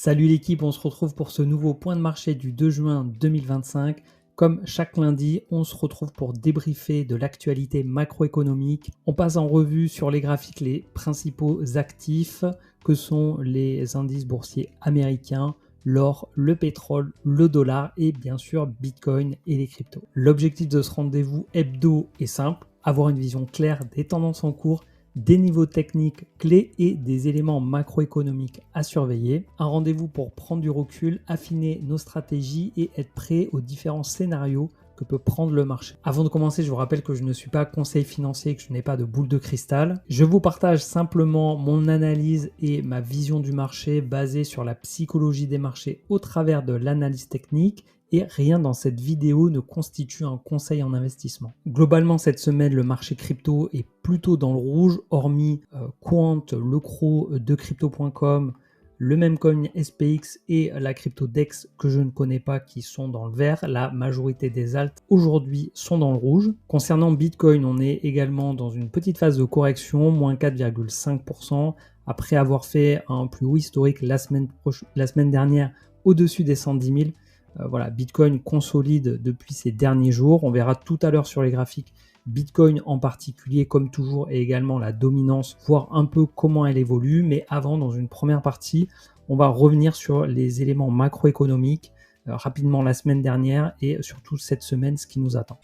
Salut l'équipe, on se retrouve pour ce nouveau point de marché du 2 juin 2025. Comme chaque lundi, on se retrouve pour débriefer de l'actualité macroéconomique. On passe en revue sur les graphiques les principaux actifs que sont les indices boursiers américains, l'or, le pétrole, le dollar et bien sûr Bitcoin et les cryptos. L'objectif de ce rendez-vous hebdo est simple, avoir une vision claire des tendances en cours, des niveaux techniques clés et des éléments macroéconomiques à surveiller. Un rendez-vous pour prendre du recul, affiner nos stratégies et être prêt aux différents scénarios que peut prendre le marché. Avant de commencer, je vous rappelle que je ne suis pas conseiller financier, que je n'ai pas de boule de cristal. Je vous partage simplement mon analyse et ma vision du marché basée sur la psychologie des marchés au travers de l'analyse technique. Et rien dans cette vidéo ne constitue un conseil en investissement. Globalement, cette semaine, le marché crypto est plutôt dans le rouge, hormis Quant, le Cro de Crypto.com, le Memcoin SPX et la CryptoDex que je ne connais pas qui sont dans le vert. La majorité des alts aujourd'hui sont dans le rouge. Concernant Bitcoin, on est également dans une petite phase de correction, moins 4,5%, après avoir fait un plus haut historique la semaine dernière au-dessus des 110 000. Voilà, Bitcoin consolide depuis ces derniers jours. On verra tout à l'heure sur les graphiques Bitcoin en particulier, comme toujours, et également la dominance, voir un peu comment elle évolue. Mais avant, dans une première partie, on va revenir sur les éléments macroéconomiques rapidement la semaine dernière et surtout cette semaine, ce qui nous attend.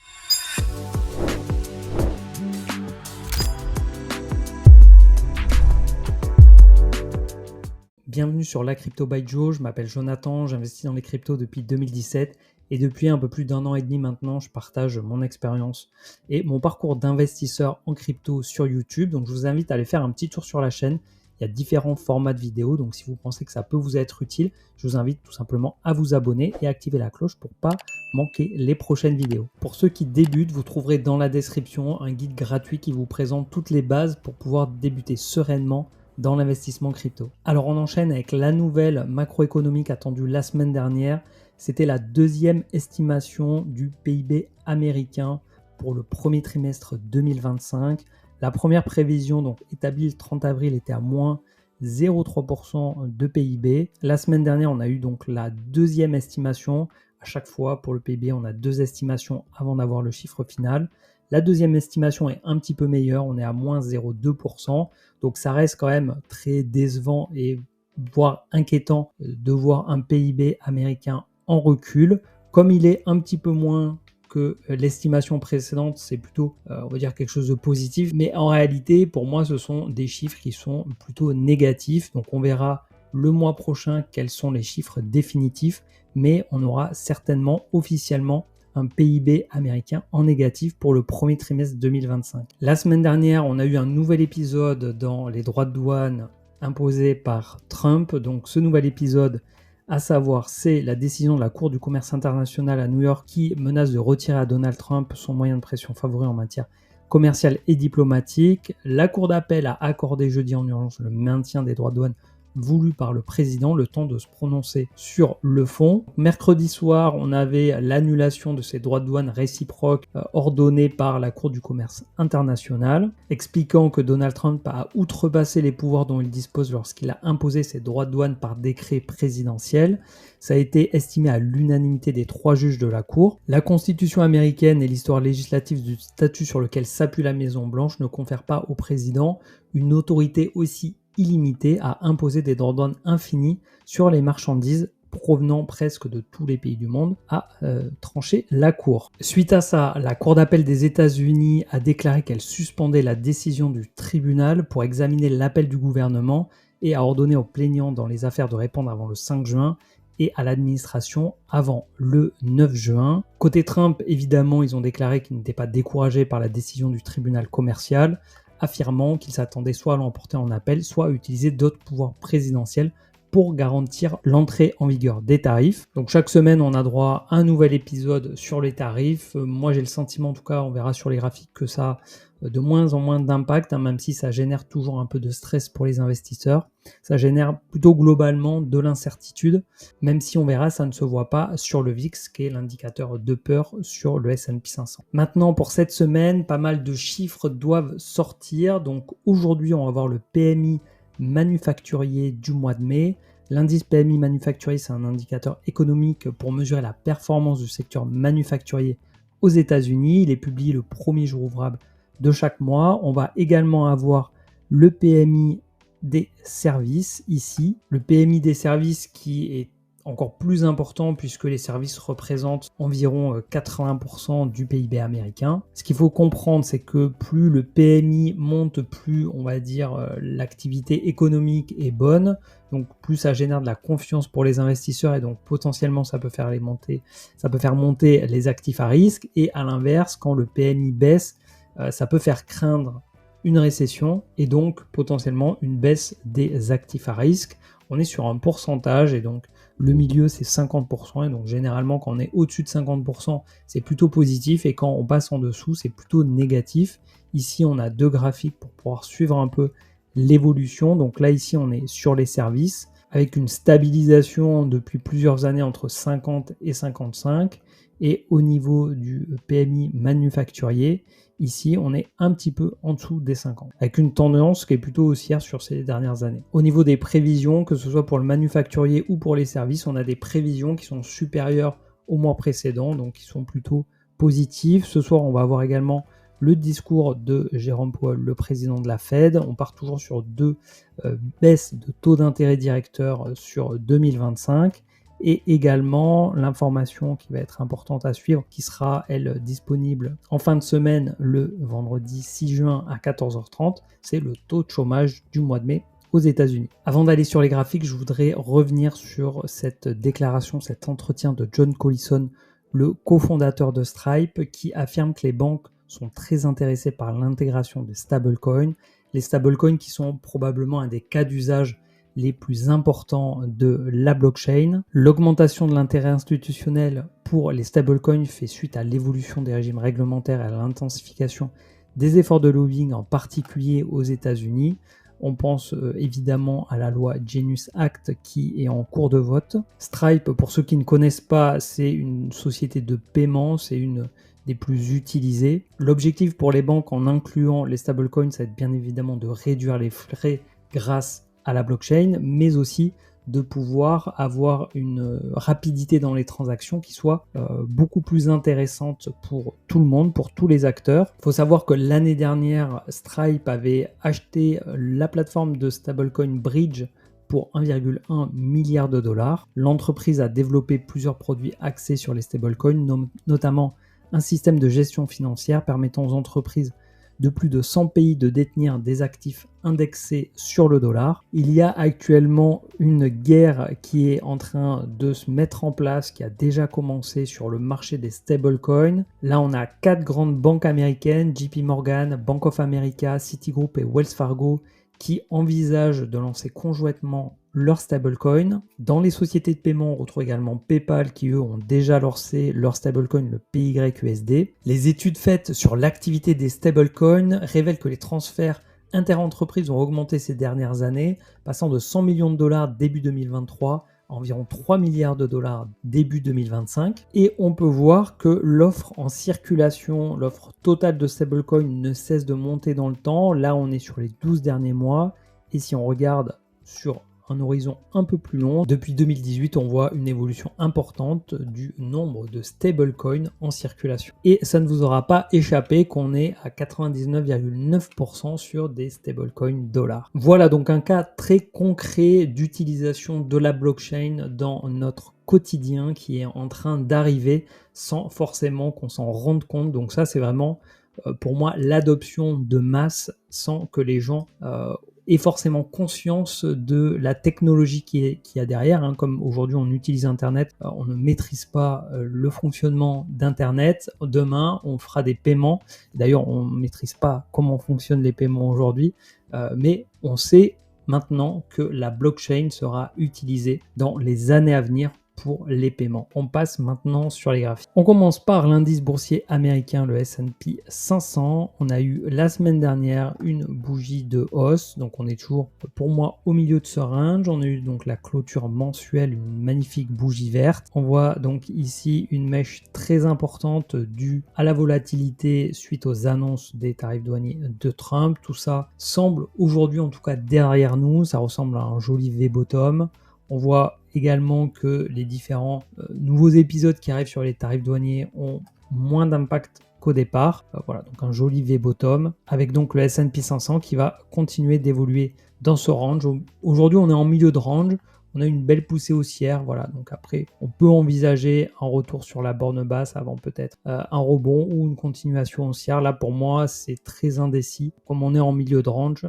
Bienvenue sur La Crypto by Joe, je m'appelle Jonathan, j'investis dans les cryptos depuis 2017 et depuis un peu plus d'un an et demi maintenant, je partage mon expérience et mon parcours d'investisseur en crypto sur YouTube. Donc je vous invite à aller faire un petit tour sur la chaîne, il y a différents formats de vidéos, donc si vous pensez que ça peut vous être utile, je vous invite tout simplement à vous abonner et à activer la cloche pour ne pas manquer les prochaines vidéos. Pour ceux qui débutent, vous trouverez dans la description un guide gratuit qui vous présente toutes les bases pour pouvoir débuter sereinement dans l'investissement crypto. Alors on enchaîne avec la nouvelle macroéconomique attendue la semaine dernière. C'était la deuxième estimation du PIB américain pour le premier trimestre 2025. La première prévision, donc établie le 30 avril, était à moins 0,3% de PIB. La semaine dernière, on a eu donc la deuxième estimation. À chaque fois, pour le PIB, on a deux estimations avant d'avoir le chiffre final. La deuxième estimation est un petit peu meilleure, on est à moins 0,2%. Donc ça reste quand même très décevant et voire inquiétant de voir un PIB américain en recul. Comme il est un petit peu moins que l'estimation précédente, c'est plutôt, on va dire, quelque chose de positif. Mais en réalité, pour moi, ce sont des chiffres qui sont plutôt négatifs. Donc on verra le mois prochain quels sont les chiffres définitifs. Mais on aura certainement officiellement un PIB américain en négatif pour le premier trimestre 2025. La semaine dernière, on a eu un nouvel épisode dans les droits de douane imposés par Trump. Donc ce nouvel épisode, à savoir, c'est la décision de la Cour du commerce international à New York qui menace de retirer à Donald Trump son moyen de pression favori en matière commerciale et diplomatique. La Cour d'appel a accordé jeudi en urgence le maintien des droits de douane voulu par le président, le temps de se prononcer sur le fond. Mercredi soir, on avait l'annulation de ces droits de douane réciproques ordonnés par la Cour du commerce international, expliquant que Donald Trump a outrepassé les pouvoirs dont il dispose lorsqu'il a imposé ces droits de douane par décret présidentiel. Ça a été estimé à l'unanimité des 3 juges de la Cour. La Constitution américaine et l'histoire législative du statut sur lequel s'appuie la Maison-Blanche ne confèrent pas au président une autorité aussi illimité à imposer des droits de douane infinis sur les marchandises provenant presque de tous les pays du monde, a tranché la Cour. Suite à ça, la Cour d'appel des États-Unis a déclaré qu'elle suspendait la décision du tribunal pour examiner l'appel du gouvernement et a ordonné aux plaignants dans les affaires de répondre avant le 5 juin et à l'administration avant le 9 juin. Côté Trump, évidemment, ils ont déclaré qu'ils n'étaient pas découragés par la décision du tribunal commercial, affirmant qu'il s'attendait soit à l'emporter en appel, soit à utiliser d'autres pouvoirs présidentiels pour garantir l'entrée en vigueur des tarifs. Donc chaque semaine, on a droit à un nouvel épisode sur les tarifs. Moi, j'ai le sentiment, en tout cas, on verra sur les graphiques, que ça a de moins en moins d'impact, même si ça génère toujours un peu de stress pour les investisseurs. Ça génère plutôt globalement de l'incertitude, même si on verra, ça ne se voit pas sur le VIX, qui est l'indicateur de peur sur le S&P 500. Maintenant, pour cette semaine, pas mal de chiffres doivent sortir. Donc aujourd'hui, on va voir le PMI manufacturier du mois de mai, L'indice PMI manufacturier, c'est un indicateur économique pour mesurer la performance du secteur manufacturier aux États-Unis. Il est publié le premier jour ouvrable de chaque mois. On va également avoir le PMI des services ici. Le PMI des services qui est encore plus important puisque les services représentent environ 80% du PIB américain. Ce qu'il faut comprendre, c'est que plus le PMI monte, plus on va dire l'activité économique est bonne, donc plus ça génère de la confiance pour les investisseurs et donc potentiellement ça peut faire monter les actifs à risque. Et à l'inverse, quand le PMI baisse, ça peut faire craindre une récession et donc potentiellement une baisse des actifs à risque. On est sur un pourcentage et donc le milieu c'est 50% et donc généralement quand on est au-dessus de 50% c'est plutôt positif et quand on passe en dessous c'est plutôt négatif. Ici on a deux graphiques pour pouvoir suivre un peu l'évolution. Donc là ici on est sur les services avec une stabilisation depuis plusieurs années entre 50 et 55 et au niveau du PMI manufacturier, ici on est un petit peu en dessous des 50 avec une tendance qui est plutôt haussière sur ces dernières années. Au niveau des prévisions, que ce soit pour le manufacturier ou pour les services, on a des prévisions qui sont supérieures au mois précédent, donc qui sont plutôt positives. Ce soir on va avoir également le discours de Jérôme Powell, le président de la Fed. On part toujours sur deux baisses de taux d'intérêt directeur sur 2025 et également l'information qui va être importante à suivre, qui sera, elle, disponible en fin de semaine le vendredi 6 juin à 14h30, c'est le taux de chômage du mois de mai aux États-Unis. Avant d'aller sur les graphiques, je voudrais revenir sur cette déclaration, cet entretien de John Collison, le cofondateur de Stripe, qui affirme que les banques sont très intéressés par l'intégration des stablecoins. Les stablecoins qui sont probablement un des cas d'usage les plus importants de la blockchain. L'augmentation de l'intérêt institutionnel pour les stablecoins fait suite à l'évolution des régimes réglementaires et à l'intensification des efforts de lobbying, en particulier aux États-Unis. On pense évidemment à la loi Genius Act qui est en cours de vote. Stripe, pour ceux qui ne connaissent pas, c'est une société de paiement, c'est une des plus utilisées. L'objectif pour les banques en incluant les stablecoins, ça va être bien évidemment de réduire les frais grâce à la blockchain, mais aussi de pouvoir avoir une rapidité dans les transactions qui soit beaucoup plus intéressante pour tout le monde, pour tous les acteurs. Il faut savoir que l'année dernière, Stripe avait acheté la plateforme de stablecoin Bridge pour 1,1 milliard de dollars. L'entreprise a développé plusieurs produits axés sur les stablecoins, notamment un système de gestion financière permettant aux entreprises de plus de 100 pays de détenir des actifs indexés sur le dollar. Il y a actuellement une guerre qui est en train de se mettre en place, qui a déjà commencé sur le marché des stablecoins. Là, on a 4 grandes banques américaines, JP Morgan, Bank of America, Citigroup et Wells Fargo, qui envisagent de lancer conjointement leur stablecoin. Dans les sociétés de paiement, on retrouve également PayPal qui eux ont déjà lancé leur stablecoin, le PYUSD. Les études faites sur l'activité des stablecoins révèlent que les transferts interentreprises ont augmenté ces dernières années, passant de 100 millions de dollars début 2023 à environ 3 milliards de dollars début 2025. Et on peut voir que l'offre en circulation, l'offre totale de stablecoin ne cesse de monter dans le temps. Là, on est sur les 12 derniers mois. Et si on regarde sur un horizon un peu plus long, depuis 2018, on voit une évolution importante du nombre de stablecoins en circulation. Et ça ne vous aura pas échappé qu'on est à 99,9% sur des stablecoins dollars. Voilà donc un cas très concret d'utilisation de la blockchain dans notre quotidien qui est en train d'arriver sans forcément qu'on s'en rende compte. Donc ça, c'est vraiment pour moi l'adoption de masse sans que les gens aient forcément conscience de la technologie qui y a derrière. Comme aujourd'hui on utilise Internet, on ne maîtrise pas le fonctionnement d'Internet. Demain, on fera des paiements. D'ailleurs, on ne maîtrise pas comment fonctionnent les paiements aujourd'hui, mais on sait maintenant que la blockchain sera utilisée dans les années à venir pour les paiements. On passe maintenant sur les graphiques. On commence par l'indice boursier américain, le S&P 500. On a eu la semaine dernière une bougie de hausse, donc on est toujours pour moi au milieu de ce range. On a eu donc la clôture mensuelle, une magnifique bougie verte. On voit donc ici une mèche très importante due à la volatilité suite aux annonces des tarifs douaniers de Trump. Tout ça semble aujourd'hui en tout cas derrière nous, ça ressemble à un joli V-bottom. On voit également que les différents nouveaux épisodes qui arrivent sur les tarifs douaniers ont moins d'impact qu'au départ. Voilà, donc un joli V-bottom avec donc le S&P 500 qui va continuer d'évoluer dans ce range. Aujourd'hui, on est en milieu de range. On a une belle poussée haussière, voilà. Donc après, on peut envisager un retour sur la borne basse avant peut-être un rebond ou une continuation haussière. Là, pour moi, c'est très indécis. Comme on est en milieu de range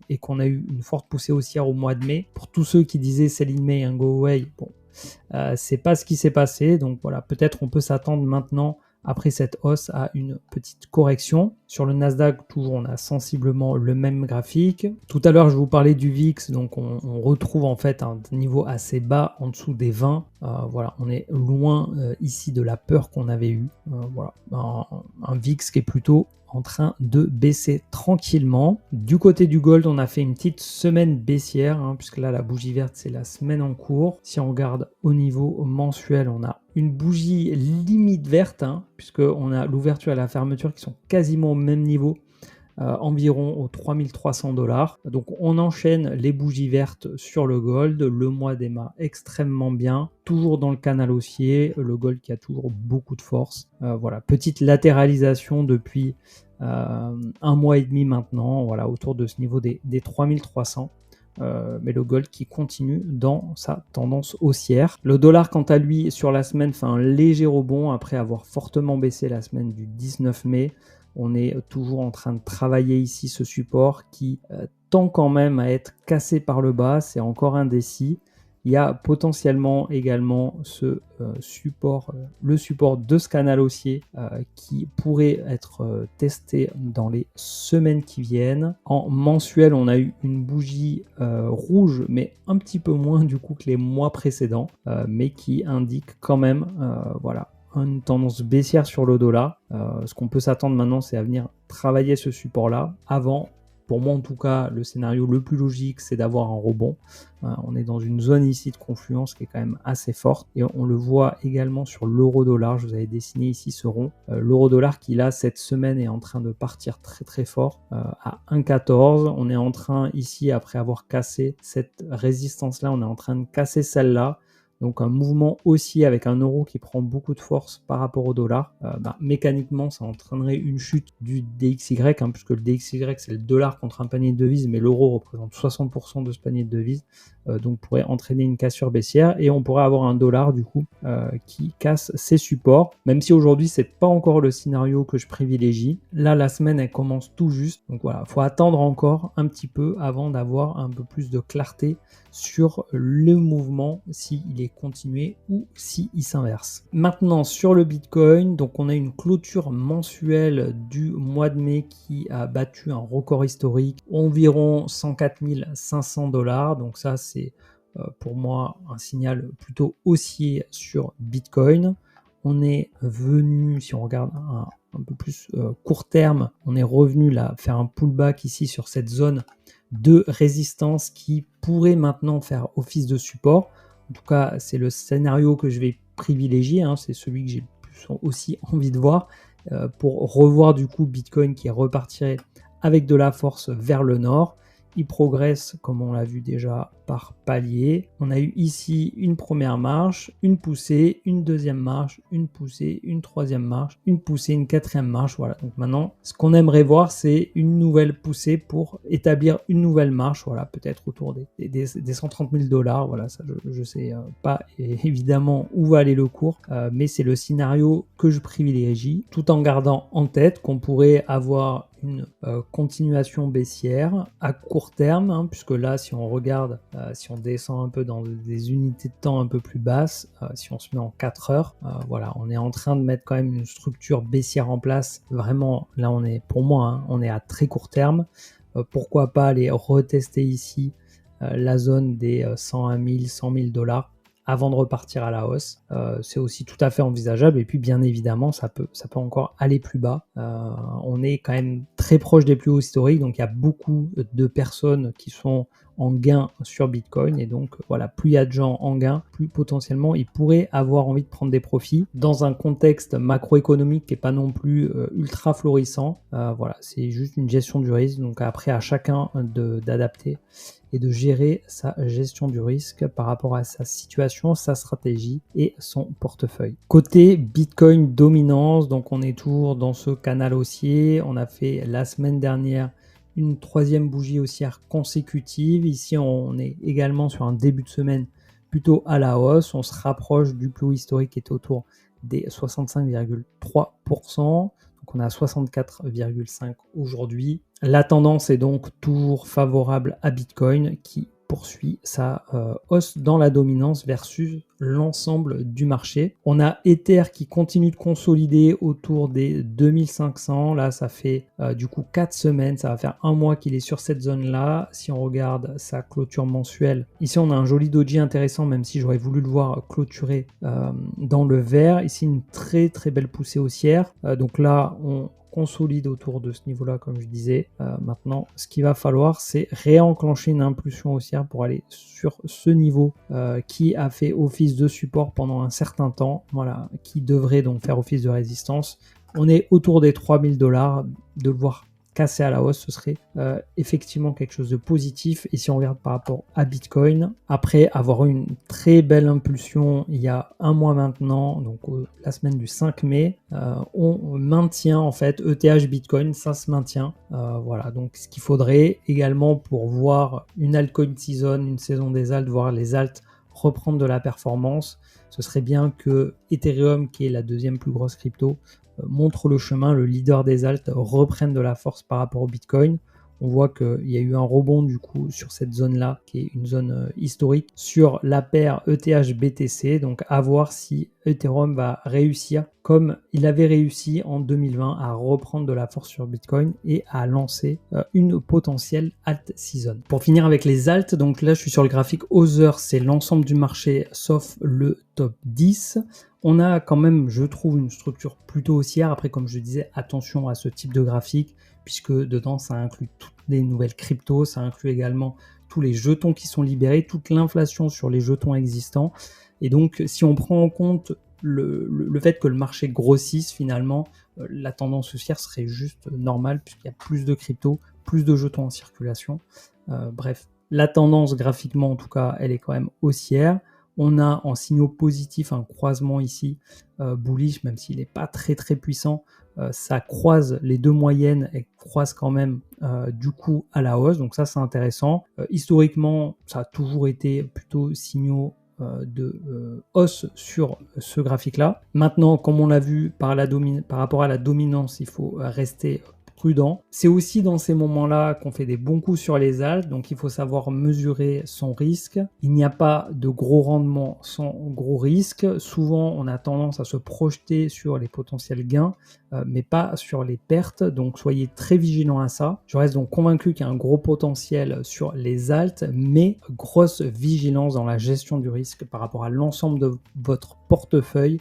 et qu'on a eu une forte poussée haussière au mois de mai, pour tous ceux qui disaient sell in May and go away, bon, c'est pas ce qui s'est passé. Donc voilà, peut-être on peut s'attendre maintenant après cette hausse à une petite correction. Sur le Nasdaq, toujours, on a sensiblement le même graphique. Tout à l'heure, je vous parlais du VIX, donc on retrouve en fait un niveau assez bas en dessous des 20. Voilà, on est loin ici de la peur qu'on avait eue. Voilà, un VIX qui est plutôt en train de baisser tranquillement. Du côté du gold, on a fait une petite semaine baissière, puisque là, la bougie verte, c'est la semaine en cours. Si on regarde au niveau mensuel, on a une bougie limite verte, puisqu'on a l'ouverture et la fermeture qui sont quasiment au même niveau. Environ aux 3300 $. Donc on enchaîne les bougies vertes sur le gold. Le mois démarre extrêmement bien, toujours dans le canal haussier. Le gold qui a toujours beaucoup de force. Voilà, petite latéralisation depuis un mois et demi maintenant, voilà, autour de ce niveau des 3300. Mais le gold qui continue dans sa tendance haussière. Le dollar, quant à lui, sur la semaine, fait un léger rebond après avoir fortement baissé la semaine du 19 mai. On est toujours en train de travailler ici ce support qui tend quand même à être cassé par le bas. C'est encore indécis. Il y a potentiellement également ce support, le support de ce canal haussier qui pourrait être testé dans les semaines qui viennent. En mensuel, on a eu une bougie rouge, mais un petit peu moins du coup que les mois précédents, mais qui indique quand même, voilà, une tendance baissière sur le dollar. Ce qu'on peut s'attendre maintenant, c'est à venir travailler ce support-là avant. Pour moi, en tout cas, le scénario le plus logique, c'est d'avoir un rebond. On est dans une zone ici de confluence qui est quand même assez forte. Et on le voit également sur l'euro-dollar. Je vous avais dessiné ici ce rond. L'euro-dollar qui, là, cette semaine, est en train de partir très très fort à 1,14. On est en train, ici, après avoir cassé cette résistance-là, on est en train de casser celle-là. Donc un mouvement haussier avec un euro qui prend beaucoup de force par rapport au dollar, mécaniquement ça entraînerait une chute du DXY, puisque le DXY c'est le dollar contre un panier de devises, mais l'euro représente 60% de ce panier de devises, donc pourrait entraîner une cassure baissière et on pourrait avoir un dollar du coup qui casse ses supports, même si aujourd'hui c'est pas encore le scénario que je privilégie. Là la semaine elle commence tout juste, donc voilà, faut attendre encore un petit peu avant d'avoir un peu plus de clarté sur le mouvement, s'il est continué ou s'il s'inverse. Maintenant sur le Bitcoin, donc on a une clôture mensuelle du mois de mai qui a battu un record historique, environ 104 500 $. Donc ça c'est pour moi un signal plutôt haussier sur Bitcoin. On est venu, si on regarde un peu plus court terme, on est revenu là faire un pullback ici sur cette zone de résistance qui pourrait maintenant faire office de support. En tout cas, c'est le scénario que je vais privilégier, c'est celui que j'ai plus aussi envie de voir pour revoir du coup Bitcoin qui repartirait avec de la force vers le nord. Il progresse, comme on l'a vu déjà, par palier. On a eu ici une première marche, une poussée, une deuxième marche, une poussée, une troisième marche, une poussée, une quatrième marche. Voilà. Donc maintenant, ce qu'on aimerait voir, c'est une nouvelle poussée pour établir une nouvelle marche. Voilà, peut-être autour des 130 000 $. Voilà, ça, je ne sais pas évidemment où va aller le cours, mais c'est le scénario que je privilégie, tout en gardant en tête qu'on pourrait avoir une continuation baissière à court terme, puisque là, si on regarde, si on descend un peu dans des unités de temps un peu plus basses, si on se met en 4 heures, voilà, on est en train de mettre quand même une structure baissière en place. Vraiment, là, on est, pour moi, on est à très court terme. Pourquoi pas aller retester ici la zone des 101 000, 100 000 $ avant de repartir à la hausse. C'est aussi tout à fait envisageable et puis bien évidemment ça peut encore aller plus bas. On est quand même très proche des plus hauts historiques, donc il y a beaucoup de personnes qui sont en gain sur Bitcoin. Et donc voilà, plus il y a de gens en gain, plus potentiellement ils pourraient avoir envie de prendre des profits dans un contexte macroéconomique qui n'est pas non plus ultra florissant. Voilà, c'est juste une gestion du risque. Donc après, à chacun d'adapter et de gérer sa gestion du risque par rapport à sa situation, sa stratégie et son portefeuille. Côté Bitcoin dominance, donc on est toujours dans ce canal haussier. On a fait la semaine dernière une troisième bougie haussière consécutive. Ici, on est également sur un début de semaine plutôt à la hausse. On se rapproche du plus haut historique qui est autour des 65,3%. Donc on est à 64,5 aujourd'hui. La tendance est donc toujours favorable à Bitcoin qui poursuit sa hausse dans la dominance versus l'ensemble du marché. On a Ether qui continue de consolider autour des 2500. Là, ça fait du coup 4 semaines. Ça va faire un mois qu'il est sur cette zone-là. Si on regarde sa clôture mensuelle, ici, on a un joli doji intéressant, même si j'aurais voulu le voir clôturer dans le vert. Ici, une très très belle poussée haussière. Donc là, on consolide autour de ce niveau-là, comme je disais. Maintenant, ce qu'il va falloir, c'est réenclencher une impulsion haussière pour aller sur ce niveau qui a fait office de support pendant un certain temps, voilà, qui devrait donc faire office de résistance. On est autour des $3000, de le voir casser à la hausse, ce serait effectivement quelque chose de positif. Et si on regarde par rapport à Bitcoin, après avoir eu une très belle impulsion il y a un mois maintenant, donc la semaine du 5 mai, on maintient en fait ETH Bitcoin, ça se maintient. Voilà, donc ce qu'il faudrait également pour voir une altcoin season, une saison des alts, voir les alts reprendre de la performance, ce serait bien que Ethereum, qui est la deuxième plus grosse crypto, montre le chemin, le leader des alts reprenne de la force par rapport au Bitcoin. On voit qu'il y a eu un rebond du coup sur cette zone-là, qui est une zone historique, sur la paire ETH-BTC. Donc à voir si Ethereum va réussir, comme il avait réussi en 2020, à reprendre de la force sur Bitcoin et à lancer une potentielle alt season. Pour finir avec les alts, donc là je suis sur le graphique Other, c'est l'ensemble du marché sauf le top 10. On a quand même, je trouve, une structure plutôt haussière. Après, comme je disais, attention à ce type de graphique, puisque dedans, ça inclut toutes les nouvelles cryptos, ça inclut également tous les jetons qui sont libérés, toute l'inflation sur les jetons existants. Et donc, si on prend en compte le fait que le marché grossisse, finalement, la tendance haussière serait juste normale, puisqu'il y a plus de cryptos, plus de jetons en circulation. Bref, la tendance graphiquement, en tout cas, elle est quand même haussière. On a en signaux positifs un croisement ici bullish, même s'il n'est pas très très puissant. Ça croise les deux moyennes et croise quand même du coup à la hausse. Donc ça, c'est intéressant. Historiquement, ça a toujours été plutôt signaux de hausse sur ce graphique-là. Maintenant, comme on l'a vu par rapport à la dominance, il faut rester prudent. C'est aussi dans ces moments-là qu'on fait des bons coups sur les alts, donc il faut savoir mesurer son risque. Il n'y a pas de gros rendement sans gros risque. Souvent, on a tendance à se projeter sur les potentiels gains, mais pas sur les pertes, donc soyez très vigilants à ça. Je reste donc convaincu qu'il y a un gros potentiel sur les alts, mais grosse vigilance dans la gestion du risque par rapport à l'ensemble de votre portefeuille.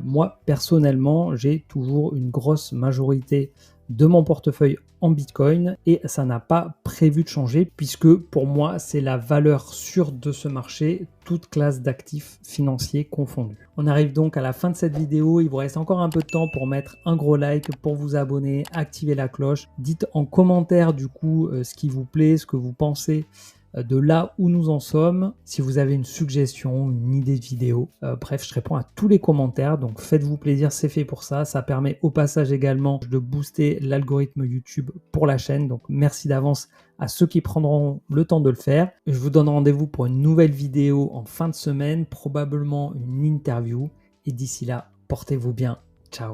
Moi, personnellement, j'ai toujours une grosse majorité de mon portefeuille en Bitcoin et ça n'a pas prévu de changer puisque pour moi c'est la valeur sûre de ce marché, toute classe d'actifs financiers confondus. On arrive donc à la fin de cette vidéo, il vous reste encore un peu de temps pour mettre un gros like, pour vous abonner, activer la cloche. Dites en commentaire du coup ce qui vous plaît, ce que vous pensez de là où nous en sommes. Si vous avez une suggestion, une idée de vidéo, bref, je réponds à tous les commentaires, donc faites-vous plaisir, c'est fait pour ça. Ça permet au passage également de booster l'algorithme YouTube pour la chaîne, donc merci d'avance à ceux qui prendront le temps de le faire. Je vous donne rendez-vous pour une nouvelle vidéo en fin de semaine, probablement une interview, et d'ici là, portez-vous bien. Ciao.